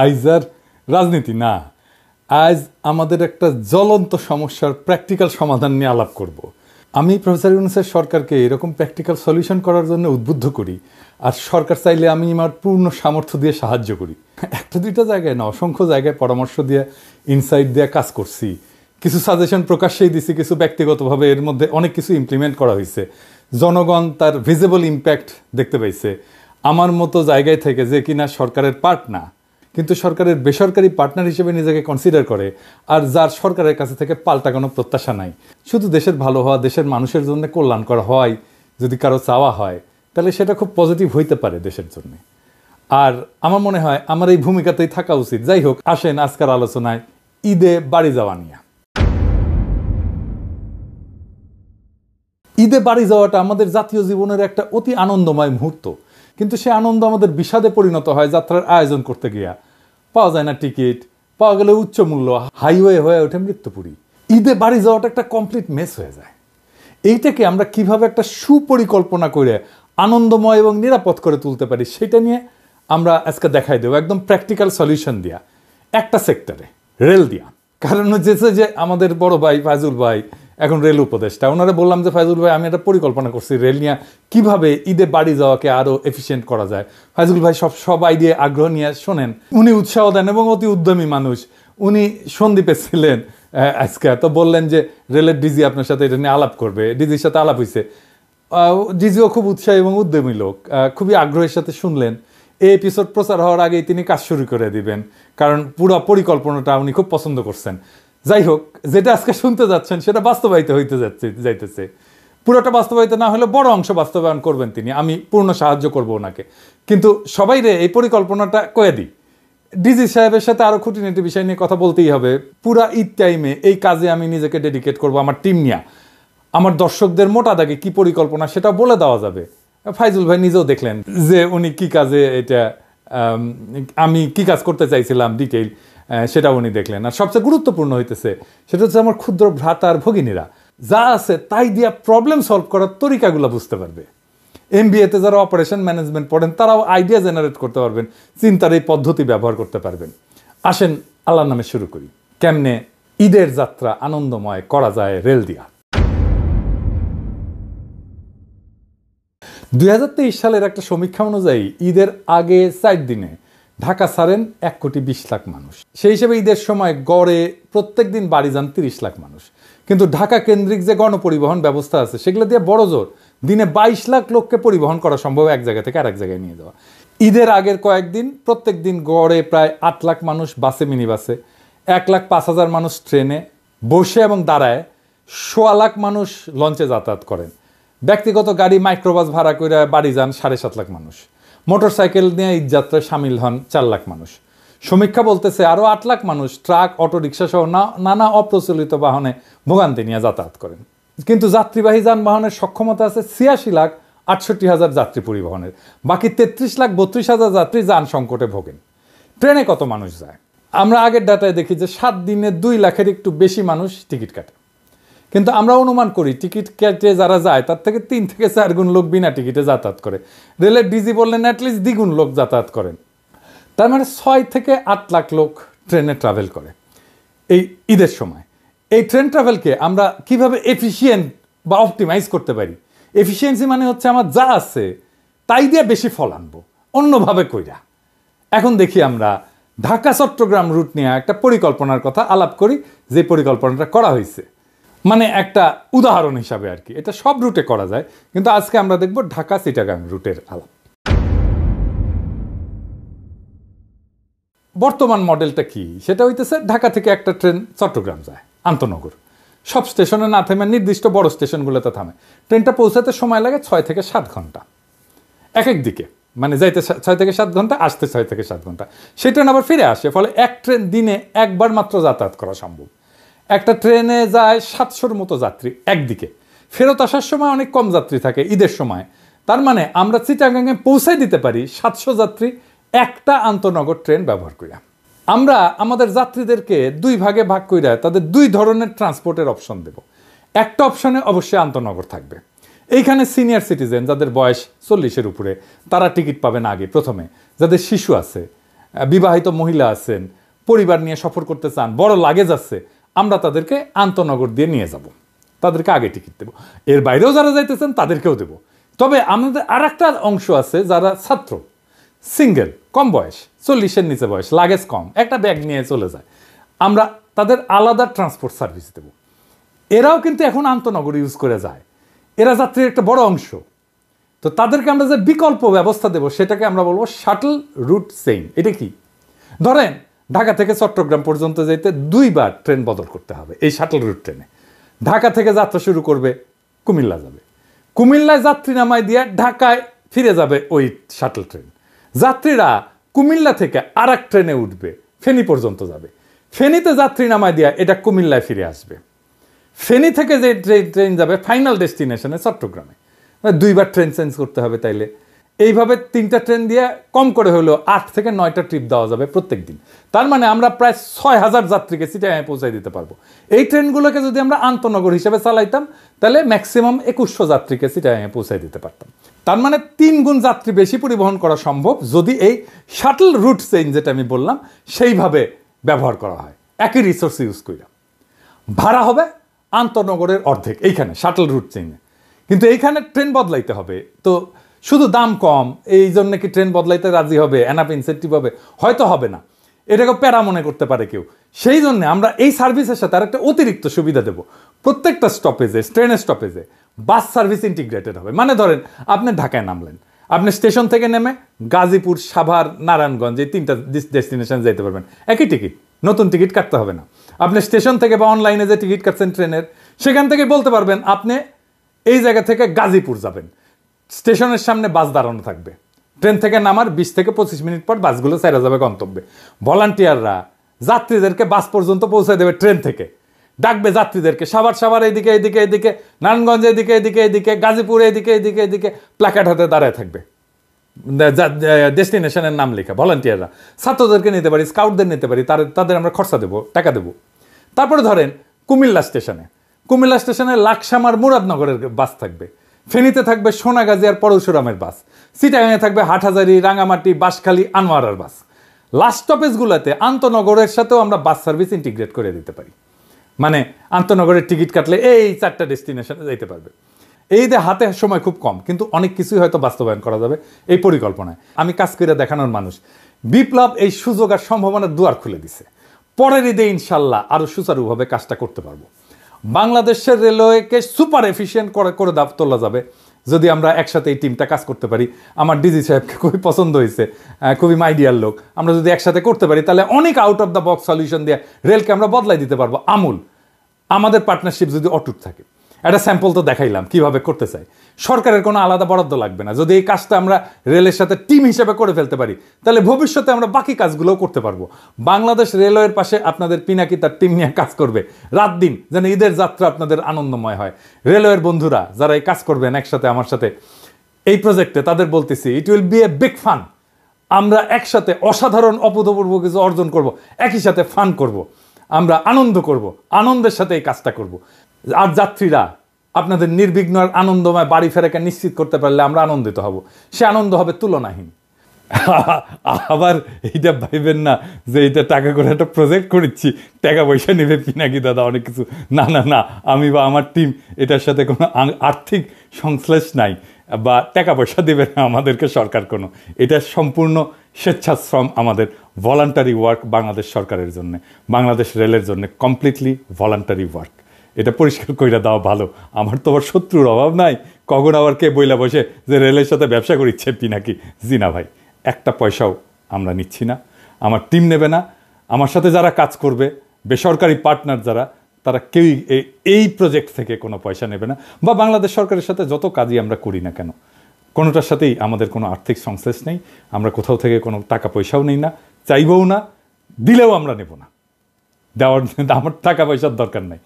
আজ আর রাজনীতি না, আজ আমাদের একটা জ্বলন্ত সমস্যার প্র্যাকটিক্যাল সমাধান নিয়ে আলাপ করব। আমি প্রফেসর ইউনূসের সরকারকে এরকম প্র্যাকটিক্যাল সলিউশন করার জন্য উদ্বুদ্ধ করি, আর সরকার চাইলে আমি আমার পূর্ণ সামর্থ্য দিয়ে সাহায্য করি। একটা দুইটা জায়গায় না, অসংখ্য জায়গায় পরামর্শ দিয়ে, ইনসাইট দিয়ে কাজ করছি, কিছু সাজেশন প্রকাশ্যেই দিছি, কিছু ব্যক্তিগতভাবে এর মধ্যে অনেক কিছু ইমপ্লিমেন্ট করা হয়েছে। জনগণ তার ভিজিবল ইম্প্যাক্ট দেখতে পাইছে। আমার মতো জায়গায় থেকে, যে কিনা সরকারের পার্ট না কিন্তু সরকারের বেসরকারি পার্টনার হিসেবে নিজেকে কনসিডার করে, আর যার সরকারের কাছে থেকে পাল্টা কোনো প্রত্যাশা নাই, শুধু দেশের ভালো হওয়া, দেশের মানুষের জন্য কল্যাণকর হওয়াই যদি কারো চাওয়া হয়, তাহলে সেটা খুব পজিটিভ হইতে পারে দেশের জন্য। আর আমার মনে হয় আমার এই ভূমিকাতেই থাকা উচিত। যাই হোক, আসেন আজকের আলোচনায় ঈদে বাড়ি যাওয়া নিয়ে। ঈদে বাড়ি যাওয়াটা আমাদের জাতীয় জীবনের একটা অতি আনন্দময় মুহূর্ত, কিন্তু সে আনন্দ আমাদের বিষাদে পরিণত হয় যাত্রার আয়োজন করতে গিয়া। পাওয়া যায় না টিকিট, পাওয়া গেলে উচ্চ মূল্য, হাইওয়ে হয়ে ওঠে মৃত্যুপুরী। ঈদে বাড়ি যাওয়াটা একটা কমপ্লিট মেস হয়ে যায়। এইটাকে আমরা কিভাবে একটা সুপরিকল্পনা করে আনন্দময় এবং নিরাপদ করে তুলতে পারি, সেটা নিয়ে আমরা আজকে দেখাই দেবো, একদম প্র্যাকটিক্যাল সলিউশন দিয়া, একটা সেক্টরে, রেল দিয়া। কারণ হচ্ছে যে আমাদের বড় ভাই ফায়জুল ভাই এখন রেল উপদেষ্টা, ওনারা বললাম যে ফায়জুল ভাই, আমি একটা পরিকল্পনা করছি রেল নিয়ে কিভাবে ঈদে বাড়ি যাওয়াকে আরো এফিসিয়েন্ট করা যায়। ফায়জুল ভাই সব আইডিয়া আগ্রহ নিয়ে শোনেন, উনি উৎসাহ দেন এবং অতি উদ্যমী মানুষ। উনি সন্দ্বীপে ছিলেন আজকে, তো বললেন যে রেলের ডিজি আপনার সাথে এটা নিয়ে আলাপ করবে। ডিজির সাথে আলাপ হয়েছে, ডিজিও খুব উৎসাহী এবং উদ্যমী লোক, খুবই আগ্রহের সাথে শুনলেন। এই এপিসোড প্রচার হওয়ার আগেই তিনি কাজ শুরু করে দিবেন, কারণ পুরো পরিকল্পনাটা উনি খুব পছন্দ করছেন। যাই হোক, যেটা আজকে শুনতে যাচ্ছেন সেটা বাস্তবায়িত হইতে যাইতেছে। পুরোটা বাস্তবায়িত না হলে বড় অংশ বাস্তবায়ন করবেন তিনি, আমি পূর্ণ সাহায্য করব ওনাকে। কিন্তু সবাই রে এই পরিকল্পনাটা কয়ে দিই, ডিজি সাহেবের সাথে আরো খুঁটিনাটি বিষয় নিয়ে কথা বলতেই হবে। পুরা ঈদ টাইমে এই কাজে আমি নিজেকে ডেডিকেট করব, আমার টিম নিয়ে। আমার দর্শকদের মোটা দাগে কি পরিকল্পনা সেটা বলে দেওয়া যাবে। ফাইজুল ভাই নিজেও দেখলেন যে উনি কি কাজে, এটা আমি কি কাজ করতে চাইছিলাম ডিটেইল, সেটা উনি দেখলেন। আর সবচেয়ে গুরুত্বপূর্ণ হইতেছে সেটা হচ্ছে আমার ক্ষুদ্র ভ্রাতা আর ভগিনীরা যা আছে তাই দিয়া প্রবলেম সলভ করার তরিকাগুলো বুঝতে পারবে। এমবিএতে যারা অপারেশন ম্যানেজমেন্ট পড়েন তারাও আইডিয়া জেনারেট করতে পারবেন, চিন্তার এই পদ্ধতি ব্যবহার করতে পারবেন। আসেন আল্লাহর নামে শুরু করি, কেমনে ঈদের যাত্রা আনন্দময় করা যায় রেল দিয়া। 2023 সালের একটা সমীক্ষা অনুযায়ী ঈদের আগে 4 দিনে ঢাকা ছাড়েন 1,20,00,000 মানুষ। সেই হিসেবে ঈদের সময় গড়ে প্রত্যেক দিন বাড়ি যান 30 লাখ মানুষ। কিন্তু ঢাকা কেন্দ্রিক যে গণপরিবহন ব্যবস্থা আছে সেগুলো দিয়ে বড় জোর দিনে 22 লাখ লোককে পরিবহন করা সম্ভব, এক জায়গা থেকে আরেক জায়গায় নিয়ে যাওয়া। ঈদের আগের কয়েকদিন প্রত্যেক দিন গড়ে প্রায় 8 লাখ মানুষ বাসে, মিনি বাসে, 1,05,000 মানুষ ট্রেনে বসে এবং দাঁড়ায়, 1.25 লাখ মানুষ লঞ্চে যাতায়াত করেন। ব্যক্তিগত গাড়ি, মাইক্রোবাস ভাড়া করে বাড়ি যান 7.5 লাখ মানুষ। মোটরসাইকেল নিয়ে ঈদ যাত্রায় সামিল হন 4 লাখ মানুষ। সমীক্ষা বলতেছে আরও 8 লাখ মানুষ ট্রাক, অটোরিকশা সহ নানা অপ্রচলিত বাহনে ভোগান্তি নিয়ে যাতায়াত করেন। কিন্তু যাত্রীবাহী যানবাহনের সক্ষমতা আছে 86,68,000 যাত্রী পরিবহনের। বাকি 33,32,000 যাত্রী যান সংকটে ভোগেন। ট্রেনে কত মানুষ যায়? আমরা আগের ডাটায় দেখি যে 7 দিনে 2 লাখের একটু বেশি মানুষ টিকিট কাটে। কিন্তু আমরা অনুমান করি টিকিট কেটে যারা যায় তার থেকে 3 থেকে 4 গুণ লোক বিনা টিকিটে যাতায়াত করে। রেলের ডিজি বললেন অ্যাটলিস্ট দ্বিগুণ লোক যাতায়াত করেন। তার মানে 6 থেকে 8 লাখ লোক ট্রেনে ট্রাভেল করে এই ঈদের সময়। এই ট্রেন ট্রাভেলকে আমরা কিভাবে এফিসিয়েন্ট বা অপটিমাইজ করতে পারি? এফিসিয়েন্সি মানে হচ্ছে আমার যা আছে তাই দিয়ে বেশি ফল আনবো অন্যভাবে কইরা। এখন দেখি আমরা ঢাকা চট্টগ্রাম রুট নিয়ে একটা পরিকল্পনার কথা আলাপ করি, যে পরিকল্পনাটা করা হয়েছে, মানে একটা উদাহরণ হিসাবে আর কি। এটা সব রুটে করা যায়, কিন্তু আজকে আমরা দেখব ঢাকা চিটাগাং রুটের আলাপ। বর্তমান মডেলটা কি? সেটা হইতেছে ঢাকা থেকে একটা ট্রেন চট্টগ্রাম যায় আন্তনগর, সব স্টেশনে না থেমে নির্দিষ্ট বড় স্টেশনগুলোতে থামে। ট্রেনটা পৌঁছাতে সময় লাগে 6 থেকে 7 ঘন্টা এক এক দিকে, মানে যাইতে 6 থেকে 7 ঘন্টা, আসতে 6 থেকে 7 ঘন্টা। সেই ট্রেন আবার ফিরে আসে, ফলে এক ট্রেন দিনে একবার মাত্র যাতায়াত করা সম্ভব। একটা ট্রেনে যায় 700-র মতো যাত্রী একদিকে, ফেরত আসার সময় অনেক কম যাত্রী থাকে ঈদের সময়। তার মানে আমরা চিটাগাংয়ে পৌঁছাই দিতে পারি 700 যাত্রী একটা আন্তনগর ট্রেন ব্যবহার করি। আমরা আমাদের যাত্রীদেরকে 2 ভাগে ভাগ করে তাদের 2 ধরনের ট্রান্সপোর্টের অপশন দেব। একটা অপশনে অবশ্যই আন্তনগর থাকবে। এইখানে সিনিয়র সিটিজেন যাদের বয়স 40-এর উপরে তারা টিকিট পাবেন আগে প্রথমে। যাদের শিশু আছে, বিবাহিত মহিলা আছেন, পরিবার নিয়ে সফর করতে চান, বড় লাগেজ আছে, আমরা তাদেরকে আন্তনগর দিয়ে নিয়ে যাব, তাদেরকে আগে টিকিট দেবো। এর বাইরেও যারা যাইতেছেন তাদেরকেও দেবো। তবে আমাদের আর একটা অংশ আছে যারা ছাত্র, সিঙ্গেল, কম বয়স, 40-এর নিচে বয়স, লাগেজ কম, একটা ব্যাগ নিয়ে চলে যায়, আমরা তাদের আলাদা ট্রান্সপোর্ট সার্ভিস দেব। এরাও কিন্তু এখন আন্তনগর ইউজ করে যায়, এরা যাত্রীর একটা বড় অংশ। তো তাদেরকে আমরা যে বিকল্প ব্যবস্থা দেব সেটাকে আমরা বলবো শাটল রুট চেইন। এটা কি? ধরেন ঢাকা থেকে চট্টগ্রাম পর্যন্ত যেতে 2 বার ট্রেন বদল করতে হবে এই শাটল রুট ট্রেনে। ঢাকা থেকে যাত্রা শুরু করবে, কুমিল্লা যাবে, কুমিল্লায় যাত্রী নামায় দিয়ে ঢাকায় ফিরে যাবে ওই শাটল ট্রেন। যাত্রীরা কুমিল্লা থেকে আর এক ট্রেনে উঠবে, ফেনী পর্যন্ত যাবে, ফেনীতে যাত্রী নামায় দিয়ে এটা কুমিল্লায় ফিরে আসবে। ফেনী থেকে যে ট্রেন যাবে ফাইনাল ডেস্টিনেশনে চট্টগ্রামে, 2 বার ট্রেন চেঞ্জ করতে হবে। তাইলে এইভাবে 3টা ট্রেন দিয়ে কম করে হলেও 8 থেকে 9টা ট্রিপ দেওয়া যাবে প্রত্যেক দিন। তার মানে আমরা প্রায় 6000 যাত্রীকে চিটাগাংয়ে পৌঁছাই দিতে পারবো। এই ট্রেনগুলোকে যদি আমরা আন্তনগর হিসেবে চালাইতাম তাহলে ম্যাক্সিমাম 2100 যাত্রীকে চিটাগাংয়ে পৌঁছাই দিতে পারতাম। তার মানে 3 গুণ যাত্রী বেশি পরিবহন করা সম্ভব যদি এই শাটল রুট চেইন যেটা আমি বললাম সেইভাবে ব্যবহার করা হয়, একই রিসোর্স ইউজ করে। ভাড়া হবে আন্তনগরের অর্ধেক এইখানে শাটল রুট চেইনে, কিন্তু এইখানে ট্রেন বদলাইতে হবে। তো শুধু দাম কম এই জন্য কি ট্রেন বদলাইতে রাজি হবে? এনাফ ইনসেন্টিভ হবে? হয়তো হবে না, এটাকে প্যারা মনে করতে পারে কেউ। সেই জন্য আমরা এই সার্ভিসের সাথে আর একটা অতিরিক্ত সুবিধা দেব। প্রত্যেকটা স্টপেজে, ট্রেনের স্টপেজে বাস সার্ভিস ইন্টিগ্রেটেড হবে। মানে ধরেন আপনি ঢাকায় নামলেন, আপনি স্টেশন থেকে নেমে গাজীপুর, সাভার, নারায়ণগঞ্জ এই 3টা ডেস্টিনেশন যেতে পারবেন, একই টিকিট, নতুন টিকিট কাটতে হবে না। আপনি স্টেশন থেকে বা অনলাইনে যে টিকিট কাটছেন ট্রেনের, সেখান থেকে বলতে পারবেন আপনি এই জায়গা থেকে গাজীপুর যাবেন, স্টেশনের সামনে বাস দাঁড়ানো থাকবে, ট্রেন থেকে নামার 20 থেকে 25 মিনিট পর বাসগুলো ছেড়ে যাবে গন্তব্যে। ভলান্টিয়াররা যাত্রীদেরকে বাস পর্যন্ত পৌঁছে দেবে, ট্রেন থেকে ডাকবে যাত্রীদেরকে, সাভার এইদিকে এইদিকে এইদিকে, নারায়ণগঞ্জ এইদিকে এইদিকে এইদিকে, গাজীপুর এইদিকে এইদিকে এইদিকে, প্ল্যাকার্ড হাতে দাঁড়ায় থাকবে, ডেস্টিনেশনের নাম লেখা। ভলান্টিয়াররা ছাত্রদেরকে নিতে পারি, স্কাউটদের নিতে পারি, তাদের আমরা খরচা দেবো, টাকা দেবো। তারপরে ধরেন কুমিল্লা স্টেশনে লাকসামার মুরাদনগরের বাস থাকবে, ফেনীতে থাকবে সোনাগাজী আর পরশুরামের বাস, চিটাগাংয়ে থাকবে হাটহাজারী, রাঙামাটি, বাঁশখালী, আনোয়ারার বাস। লাস্ট স্টপেজগুলোতে আন্তনগরের সাথেও আমরা বাস সার্ভিস ইন্টিগ্রেট করে দিতে পারি। মানে আন্তনগরের টিকিট কাটলে এই 4টা ডেস্টিনেশনে যেতে পারবে। এই যে হাতে সময় খুব কম, কিন্তু অনেক কিছুই হয়তো বাস্তবায়ন করা যাবে এই পরিকল্পনায়। আমি কাজ করে দেখানোর মানুষ। বিপ্লব এই সুযোগ আর সম্ভাবনার দুয়ার খুলে দিছে। পরের ঈদে ইনশাল্লাহ আরও সুচারুভাবে কাজটা করতে পারবো। বাংলাদেশের রেলওয়েকে সুপার এফিশিয়েন্ট করে তোলা যাবে যদি আমরা একসাথে এই টিমটা কাজ করতে পারি। আমার ডিজি সাহেবকে খুবই পছন্দ হয়েছে, খুবই মাইডিয়ার লোক। আমরা যদি একসাথে করতে পারি তাহলে অনেক out of the box solution দিয়ে রেলকে আমরা বদলাই দিতে পারবো আমূল। আমাদের পার্টনারশিপ যদি অটুট থাকে। একটা স্যাম্পল তো দেখাইলাম কিভাবে করতে চাই। সরকারের কোনো আলাদা বরাদ্দ লাগবে না। যদি এই কাজটা আমরা রেলের সাথে টিম হিসেবে করে ফেলতে পারি তাহলে ভবিষ্যতে আমরা বাকি কাজগুলোও করতে পারবো। বাংলাদেশ রেলওয়ের পাশে আপনাদের পিনাকি তার টিম নিয়ে কাজ করবে রাত দিন, যেন ঈদের যাত্রা আপনাদের আনন্দময় হয়। রেলওয়ের বন্ধুরা যারা এই কাজ করবেন একসাথে আমার সাথে এই প্রজেক্টে, তাদের বলতেছি it will B a big fun. আমরা একসাথে অসাধারণ অভূতপূর্ব কিছু অর্জন করব, একই সাথে ফান করব, আমরা আনন্দ করব, আনন্দের সাথে এই কাজটা করব। আর যাত্রীরা আপনাদের নির্বিঘ্ন আর আনন্দময় বাড়ি ফেরাকে নিশ্চিত করতে পারলে আমরা আনন্দিত হব। সে আনন্দ হবে তুলনাহীন। আবার এইটা ভাইবেন না যে এটা টাকা করে একটা প্রজেক্ট করেছি, টাকা পয়সা নেবে পিনাকি দাদা অনেক কিছু। না না না, আমি বা আমার টিম এটার সাথে কোনো আর্থিক সংশ্লেষ নাই বা টাকা পয়সা দেবে না আমাদেরকে সরকার কোনো। এটা সম্পূর্ণ স্বেচ্ছাশ্রম, আমাদের ভলান্টারি ওয়ার্ক বাংলাদেশ সরকারের জন্য, বাংলাদেশ রেলের জন্য কমপ্লিটলি ভলান্টারি ওয়ার্ক। এটা পরিষ্কার কইরা দেওয়া ভালো। আমার তো আবার শত্রুর অভাব নাই, কখন আবার কে বইলা বসে যে রেলের সাথে ব্যবসা করিচ্ছে পিনাকি। জি না ভাই, একটা পয়সাও আমরা নিচ্ছি না, আমার টিম নেবে না। আমার সাথে যারা কাজ করবে বেসরকারি পার্টনার যারা, তারা কেউই এই প্রজেক্ট থেকে কোনো পয়সা নেবে না। বা বাংলাদেশ সরকারের সাথে যত কাজই আমরা করি না কেন, কোনোটার সাথেই আমাদের কোনো আর্থিক সংশ্লেষ নেই। আমরা কোথাও থেকে কোনো টাকা পয়সাও নেই না, চাইবও না, দিলেও আমরা নেব না। দেওয়ার আমার টাকা পয়সার দরকার নাই,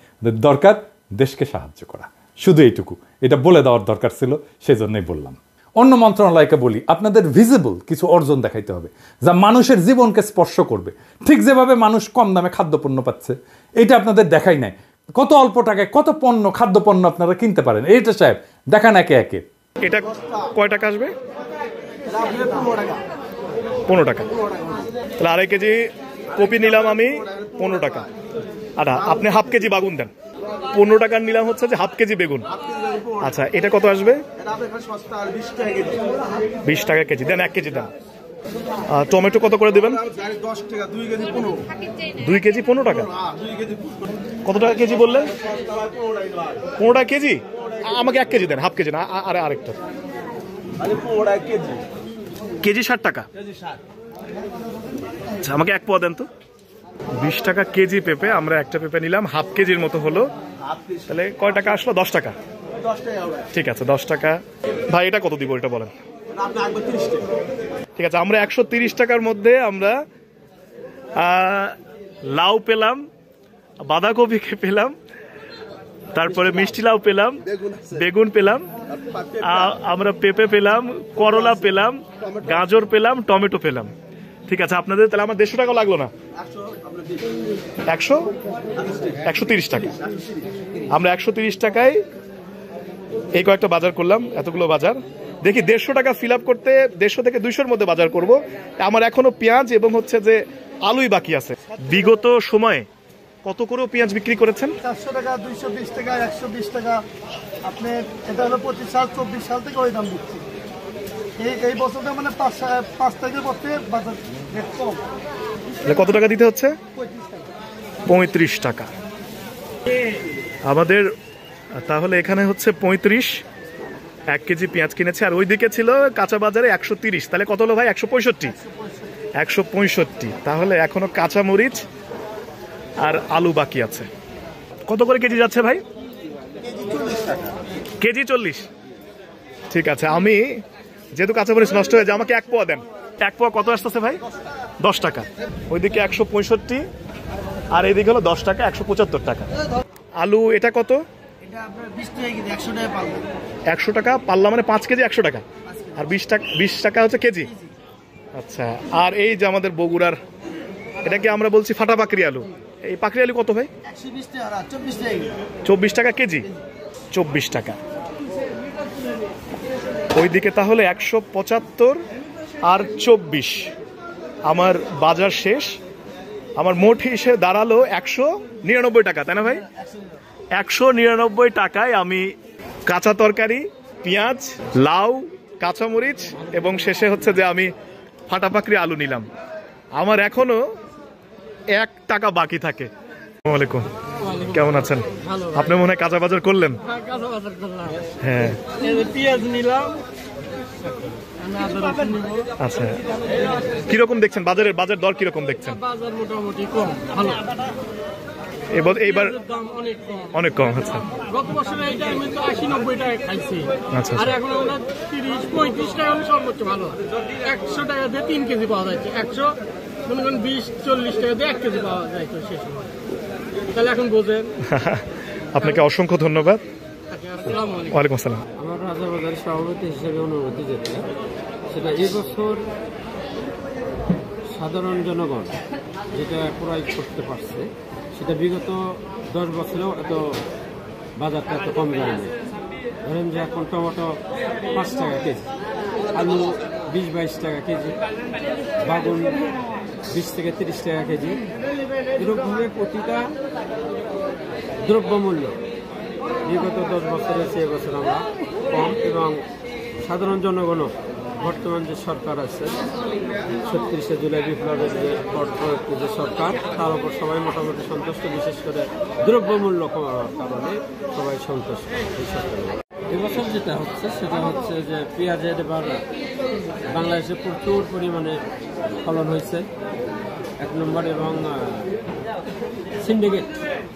দরকার দেশকে সাহায্য করা। শুধু এইটুকু, এটা বলে দেওয়ার দরকার ছিল, সেজন্যই বললাম। অন্য মন্ত্রণালয়কে বলি, আপনাদের ভিজিবল কিছু অর্জন দেখাইতে হবে যা মানুষের জীবনকে স্পর্শ করবে। ঠিক যেভাবে মানুষ কম দামে খাদ্যপণ্য পাচ্ছে, এটা আপনাদের দেখাই নাই। কত অল্প টাকায় কত পণ্য, খাদ্যপণ্য আপনারা কিনতে পারেন, এইটা সাহেব দেখান একে একে। এটা কয় টাকা আসবে? 15 টাকা। তাহলে আড়াই কেজি কপি নিলাম আমি 15 টাকা। আচ্ছা, আপনি হাফ কেজি বাগুন দেন। 15 টাকার নিলাম হচ্ছে যে হাফ কেজি বেগুন। আচ্ছা, এটা কত আসবে? 20 টাকা কেজি দেন, 1 কেজি দেন। টমেটো কত করে দেবেন? 2 কেজি 15 টাকা। কত টাকা কেজি বললেন? 15 টাকা কেজি। আমাকে 1 কেজি দেন, হাফ কেজি না, আরেকটা কেজি 60 টাকা। আচ্ছা, আমাকে 1 পোয়া দেন তো। 20 টাকা কেজি পেঁপে, আমরা একটা পেঁপে নিলাম, হাফ কেজির মতো হলো। তাহলে কয় টাকা আসলো? 10 টাকা। ঠিক আছে, 10 টাকা। ভাই এটা কত দিব এটা বলেন? ঠিক আছে, আমরা 130 টাকার মধ্যে আমরা লাউ পেলাম, বাঁধাকপি পেলাম, তারপরে মিষ্টি লাউ পেলাম, বেগুন পেলাম, আমরা পেঁপে পেলাম, করলা পেলাম, গাজর পেলাম, টমেটো পেলাম। ঠিক আছে, আপনাদের তাহলে আমার 150 টাকা লাগলো না? 130 টাকা। আমরা 130 টাকায় এই কয়েকটা বাজার করলাম, এতগুলো বাজার। দেখি 150 টাকা ফিল আপ করতে 150 থেকে 200-র মধ্যে বাজার করব। আমার এখনো পেঁয়াজ এবং হচ্ছে যে আলুই বাকি আছে। বিগত সময়ে কত করে পেঁয়াজ বিক্রি করেছেন? 400 টাকা, 220 টাকা, 120 টাকা। আপনি এটা হলো 25 সাল 24 সাল থেকে ওই দাম দিচ্ছি। এই বছরটা মানে 5 তারিখের পর থেকে বাজার রেট কম। কত টাকা দিতে হচ্ছে? 35 টাকা। আমাদের তাহলে এখানে হচ্ছে 35, 1 কেজি পেঁয়াজ কিনেছে। আর ওইদিকে ছিল কাঁচা বাজারে 130। তাহলে কত হলো ভাই? 165। 165। তাহলে এখনো কাঁচা মরিচ আর আলু বাকি আছে। কত করে কেজি যাচ্ছে ভাই? কেজি 40। ঠিক আছে, আমি যেহেতু কাঁচামরিচ নষ্ট হয়ে যায়, আমাকে 1 পোয়া দেন। 1 পোয়া কত আসতেছে ভাই? 10 টাকা। ওইদিকে 165 আর এইদিকে হলো 10 টাকা, 175 টাকা। আলু এটা কত? এটা আপনার 20 টাকা কেজি, 100 টাকা পাল্লা। 100 টাকা পাল্লা, মানে 5 কেজি 100 টাকা। আর 20 টাকা হচ্ছে কেজি। আচ্ছা, আর এই যে আমাদের বগুড়ার, এটাকে আমরা বলছি ফাটা পাকড়ি আলু। এই পাকড়ি আলু কত ভাই? 120 টাকা, 24 টাকা। 24 টাকা কেজি। 24 টাকা। ওইদিকে তাহলে 175 আর 24। আমার বাজার শেষ। আমার মোট হিসেবে দাঁড়ালো 199 টাকা, তাই না ভাই? 199 টাকায় আমি কাঁচা তরকারি, পেঁয়াজ, লাউ, কাঁচামরিচ এবং শেষে হচ্ছে যে আমি ফাটা পাকড়ি আলু নিলাম। আমার এখনো 1 টাকা বাকি থাকে। আসসালামু আলাইকুম, কেমন আছেন? আপনি মনে হয় কাঁচা বাজার করলেন? হ্যাঁ, পেঁয়াজ নিলাম। আচ্ছা, কিরকম দেখছেন বাজার দর কিরকম দেখছেন? বাজার মোটামুটি কম, ভালো। এইবার অনেক কম। আচ্ছা, গত বছরে এই টাইমে তো 80-90 টাকা খাইছি। আচ্ছা, আর এখন আমরা 30-35 টাকা হলে সর্বোচ্চ ভালো। 100 টাকা দিয়ে 3 কেজি পাওয়া যাচ্ছে। 20-40 টাকা দিয়ে 1 কেজি পাওয়া যায় তো শেষ সময়। তাহলে এখন বোঝেন। আপনাকে অসংখ্য ধন্যবাদ। ওয়ালাইকুম আসসালাম। আমার রাজাবাজারের সভাপতি হিসেবে অনুমতি যেটা, সেটা এবছর সাধারণ জনগণ যেটা ক্রয় করতে পারছে, সেটা বিগত 10 বছরেও এত বাজারটা এত কম যায়নি। ধরেন যে এখন টমেটো 5 টাকা কেজি, আলু 20-22 টাকা কেজি, বাগুন 20 থেকে 30 টাকা কেজি। এরকমভাবে প্রতিটা দ্রব্যমূল্য বিগত 10 বছরের চেয়ে এবছর আমরা কম, এবং সাধারণ জনগণও বর্তমান যে সরকার আছে 36শে জুলাই বিপ্লবের যে পরবর্তী যে সরকার, তার উপর সবাই মোটামুটি সন্তুষ্ট। বিশেষ করে দ্রব্যমূল্য কমার কারণে সবাই সন্তুষ্ট এই সরকারের। এবছর যেটা হচ্ছে সেটা হচ্ছে যে পেঁয়াজের এবার বাংলাদেশে প্রচুর পরিমাণে ফলন হয়েছে 1 নম্বর, এবং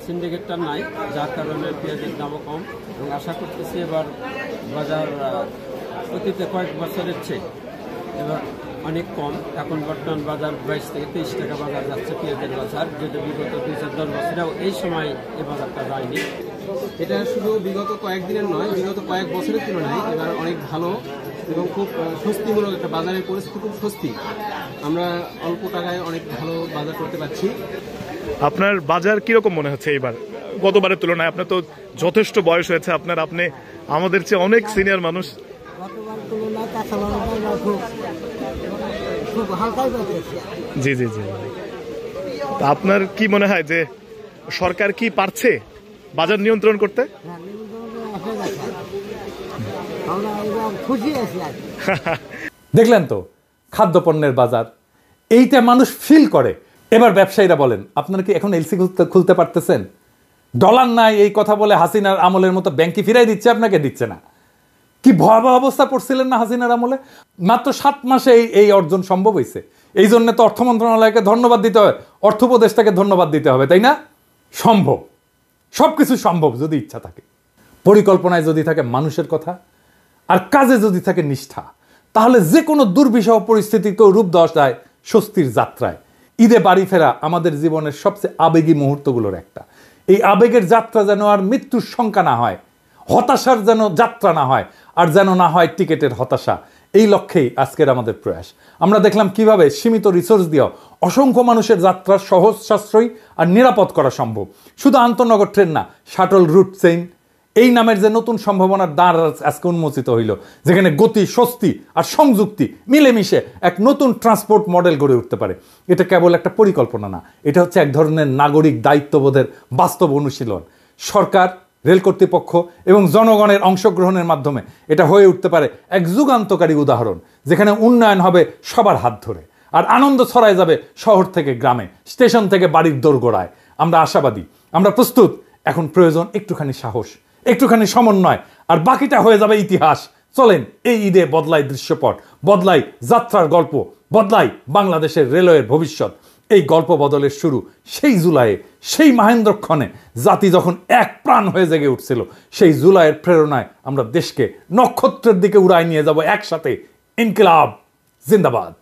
সিন্ডিকেটটা নাই, যার কারণে পেঁয়াজের দামও কম। এবং আশা করতেছি এবার বাজার অতীতে কয়েক বছরের চেয়ে এবার অনেক কম। এখন বর্তমান বাজার 22 থেকে 23 টাকা বাজার যাচ্ছে পেঁয়াজের বাজার, যেটা বিগত 2010 বছরেও এই সময় এই বাজারটা যায়নি। এটা শুধু বিগত কয়েকদিনের নয়, বিগত কয়েক বছরের তুলনায় এবার অনেক ভালো এবং খুব স্বস্তিমূলক একটা বাজারের পরিস্থিতি, খুব স্বস্তি। আমরা অল্প টাকায় অনেক ভালো বাজার করতে পারছি। আপনার বাজার কিরকম মনে হচ্ছে এবার গতবারের তুলনায়? আপনার তো যথেষ্ট বয়স হয়েছে আপনার, আপনি আমাদের চেয়ে অনেক সিনিয়র মানুষ। জি জি জি। তা আপনার কি মনে হয় যে সরকার কি পারছে বাজার নিয়ন্ত্রণ করতে? দেখলেন তো খাদ্যপণ্যের বাজার, এইটা মানুষ ফিল করে। এবার ব্যবসায়ীরা বলেন, আপনারা কি এখন এলসি খুলতে পারতেছেন? ডলার নাই এই কথা বলে হাসিনার আমলের মতো ব্যাংকে ফিরাই দিচ্ছে, আপনাকে দিচ্ছে না। কি ভয়াবহ অবস্থা পড়ছিলেন না হাসিনার আমলে? মাত্র 7 মাসে এই অর্জন সম্ভব হয়েছে। এই জন্য তো অর্থ মন্ত্রণালয়কে ধন্যবাদ দিতে হবে, অর্থ উপদেষ্টাকে ধন্যবাদ দিতে হবে, তাই না? সম্ভব, সবকিছু সম্ভব যদি ইচ্ছা থাকে, পরিকল্পনায় যদি থাকে মানুষের কথা, আর কাজে যদি থাকে নিষ্ঠা, তাহলে যে কোনো দুর্বিষহ পরিস্থিতিকেও রূপ দেওয়া যায় স্বস্তির যাত্রায়। ঈদে বাড়ি ফেরা আমাদের জীবনের সবচেয়ে আবেগী মুহূর্তগুলোর একটা। এই আবেগের যাত্রা যেন আর মৃত্যুর শঙ্কা না হয়, হতাশার যেন যাত্রা না হয়, আর যেন না হয় টিকেটের হতাশা। এই লক্ষ্যেই আজকের আমাদের প্রয়াস। আমরা দেখলাম কিভাবে সীমিত রিসোর্স দিয়েও অসংখ্য মানুষের যাত্রা সহজ, সাশ্রয়ী আর নিরাপদ করা সম্ভব। শুধু আন্তনগর ট্রেন না, শাটল রুট চেইন এই নামের যে নতুন সম্ভাবনার দ্বার আজকে উন্মোচিত হইল, যেখানে গতি, স্বস্তি আর সংযুক্তি মিলেমিশে এক নতুন ট্রান্সপোর্ট মডেল গড়ে উঠতে পারে। এটা কেবল একটা পরিকল্পনা না, এটা হচ্ছে এক ধরনের নাগরিক দায়িত্ববোধের বাস্তব অনুশীলন। সরকার, রেল কর্তৃপক্ষ এবং জনগণের অংশগ্রহণের মাধ্যমে এটা হয়ে উঠতে পারে এক যুগান্তকারী উদাহরণ, যেখানে উন্নয়ন হবে সবার হাত ধরে, আর আনন্দ ছড়ায় যাবে শহর থেকে গ্রামে, স্টেশন থেকে বাড়ির দোরগোড়ায়। আমরা আশাবাদী, আমরা প্রস্তুত। এখন প্রয়োজন একটুখানি সাহস, একটুখানি সমন্বয়, আর বাকিটা হয়ে যাবে ইতিহাস। চলেন এই ঈদে বদলাই দৃশ্যপট, বদলাই যাত্রার গল্প, বদলাই বাংলাদেশের রেলওয়ের ভবিষ্যৎ। এই গল্প বদলের শুরু সেই জুলাইয়ে, সেই মাহেন্দ্রক্ষণে জাতি যখন এক প্রাণ হয়ে জেগে উঠছিল। সেই জুলাইয়ের প্রেরণায় আমরা দেশকে নক্ষত্রের দিকে উড়ায় নিয়ে যাব একসাথে। ইনকিলাব জিন্দাবাদ।